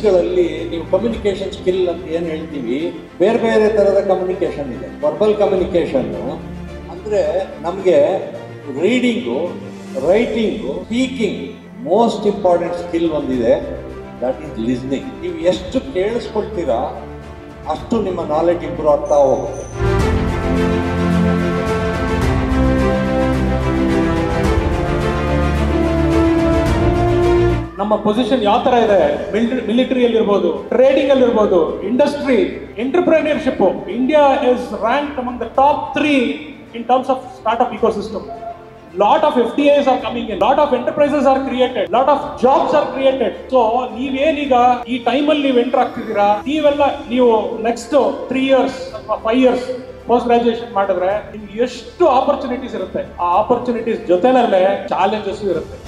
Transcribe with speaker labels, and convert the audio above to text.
Speaker 1: ಸ್ಕಿಲ್ಸ್ಗಳಲ್ಲಿ ನೀವು communication skill ಅಂತ ಏನು ಹೇಳ್ತೀವಿ, ಬೇರೆ ಬೇರೆ ಥರದ ಕಮ್ಯುನಿಕೇಶನ್ ಇದೆ. ವರ್ಬಲ್ ಕಮ್ಯುನಿಕೇಶನ್ನು ಅಂದರೆ ನಮಗೆ reading, writing, speaking most important skill ಒಂದಿದೆ, ದಟ್ ಈಸ್ ಲಿಸ್ನಿಂಗ್. ನೀವು ಎಷ್ಟು ಕೇಳಿಸ್ಕೊಳ್ತೀರಾ ಅಷ್ಟು ನಿಮ್ಮ ನಾಲೆಡ್ಜ್ ಇಂಪ್ರೂವ್ ಆಗ್ತಾ ಹೋಗುತ್ತೆ.
Speaker 2: ನಮ್ಮ ಪೊಸಿಷನ್ ಯಾವ ತರ ಇದೆ, ಮಿಲಿಟರಿಯಲ್ಲಿ ಇರ್ಬೋದು, ಟ್ರೇಡಿಂಗ್ ಅಲ್ಲಿ ಇರ್ಬೋದು, industry, entrepreneurship. India is ranked among the top 3 in terms of startup ecosystem. Lot of FDIs are coming in, lot of enterprises are created, lot of jobs are created. So ನೀವೇನೀಗ ಈ ಟೈಮಲ್ಲಿ ನೀವು enter ಆಗ್ತಿದ್ದೀರಾ, ನೀವು next 3 years ಅಥವಾ 5 years post graduation ಮಾಡಿದ್ರೆ ನಿಮ್ಗೆ ಎಷ್ಟು opportunities ಇರುತ್ತೆ. ಆ ಆಪರ್ಚುನಿಟೀಸ್ ಜೊತೆನಲ್ಲೇ ಚಾಲೆಂಜಸ್ ಇರುತ್ತೆ.